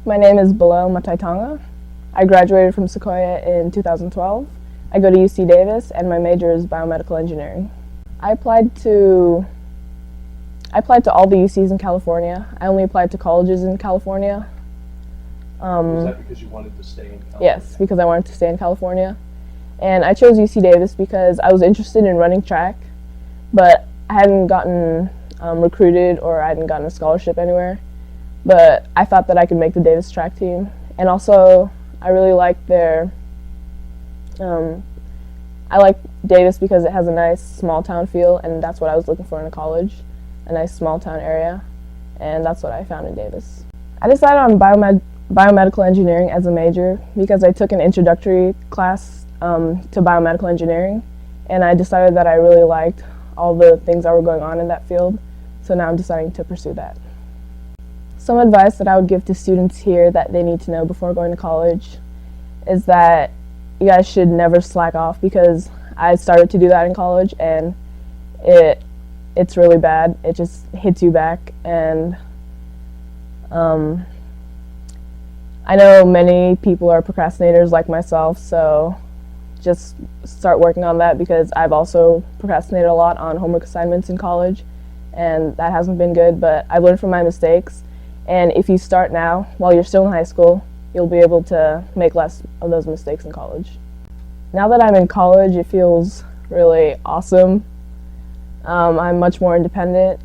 My name is Bulou Mataitoga. I graduated from Sequoia in 2012. I go to UC Davis and my major is biomedical engineering. I applied to all the UCs in California. I only applied to colleges in California. Was that because you wanted to stay in California? Yes, because I wanted to stay in California. And I chose UC Davis because I was interested in running track, but I hadn't gotten recruited or I hadn't gotten a scholarship anywhere. But I thought that I could make the Davis track team. And also, I really like I like Davis because it has a nice small town feel, and that's what I was looking for in a college, a nice small town area, and that's what I found in Davis. I decided on biomedical engineering as a major because I took an introductory class to biomedical engineering, and I decided that I really liked all the things that were going on in that field, so now I'm deciding to pursue that. Some advice that I would give to students here that they need to know before going to college is that you guys should never slack off, because I started to do that in college and it's really bad. It just hits you back, and I know many people are procrastinators like myself, so just start working on that, because I've also procrastinated a lot on homework assignments in college and that hasn't been good, but I've learned from my mistakes, and if you start now while you're still in high school, you'll be able to make less of those mistakes in college. Now that I'm in college, it feels really awesome. I'm much more independent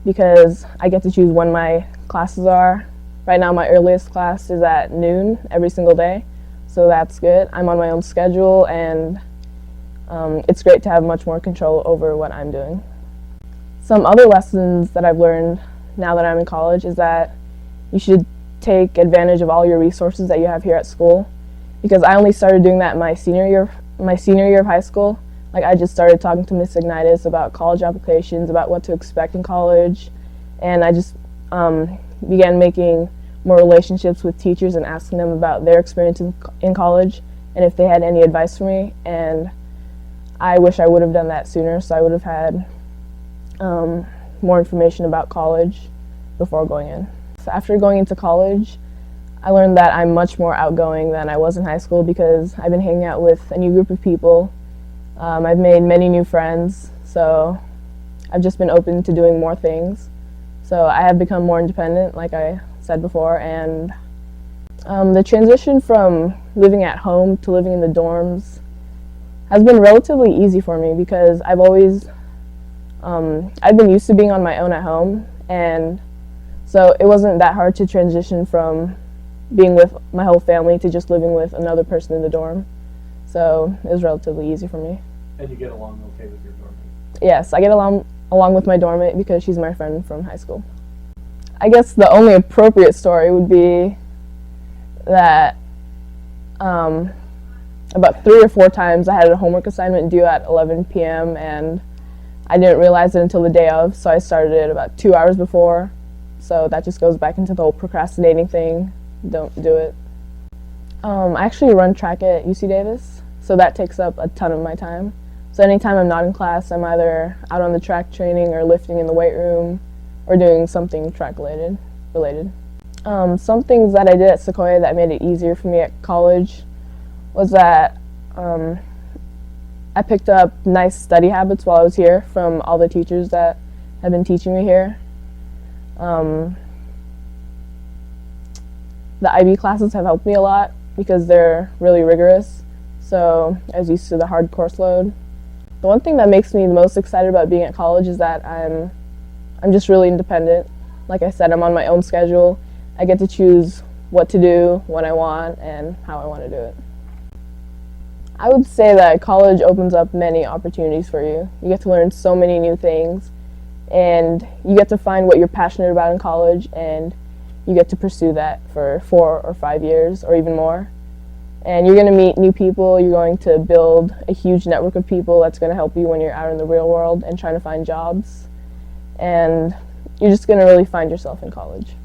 because I get to choose when my classes are. Right now my earliest class is at noon every single day, so that's good. I'm on my own schedule, and it's great to have much more control over what I'm doing. Some other lessons that I've learned now that I'm in college is that you should take advantage of all your resources that you have here at school, because I only started doing that my senior year of high school. Like, I just started talking to Miss Ignitis about college applications, about what to expect in college, and I just began making more relationships with teachers and asking them about their experience in college and if they had any advice for me. And I wish I would have done that sooner, so I would have had more information about college before going in. So after going into college, I learned that I'm much more outgoing than I was in high school, because I've been hanging out with a new group of people. I've made many new friends, so I've just been open to doing more things. So I have become more independent, like I said before, and the transition from living at home to living in the dorms has been relatively easy for me, because I've been used to being on my own at home, and so it wasn't that hard to transition from being with my whole family to just living with another person in the dorm. So it was relatively easy for me. And you get along okay with your dormmate? Yes, I get along with my dormmate because she's my friend from high school. I guess the only appropriate story would be that about 3 or 4 times I had a homework assignment due at 11 p.m. and I didn't realize it until the day of, so I started it about 2 hours before. So that just goes back into the whole procrastinating thing. Don't do it. I actually run track at UC Davis, so that takes up a ton of my time. So anytime I'm not in class, I'm either out on the track training or lifting in the weight room or doing something track related. Some things that I did at Sequoia that made it easier for me at college was that I picked up nice study habits while I was here from all the teachers that have been teaching me here. The IB classes have helped me a lot because they're really rigorous, so I was used to the hard course load. The one thing that makes me the most excited about being at college is that I'm just really independent. Like I said, I'm on my own schedule. I get to choose what to do, when I want, and how I want to do it. I would say that college opens up many opportunities for you. You get to learn so many new things, and you get to find what you're passionate about in college, and you get to pursue that for 4 or 5 years or even more. And you're going to meet new people. You're going to build a huge network of people that's going to help you when you're out in the real world and trying to find jobs. And you're just going to really find yourself in college.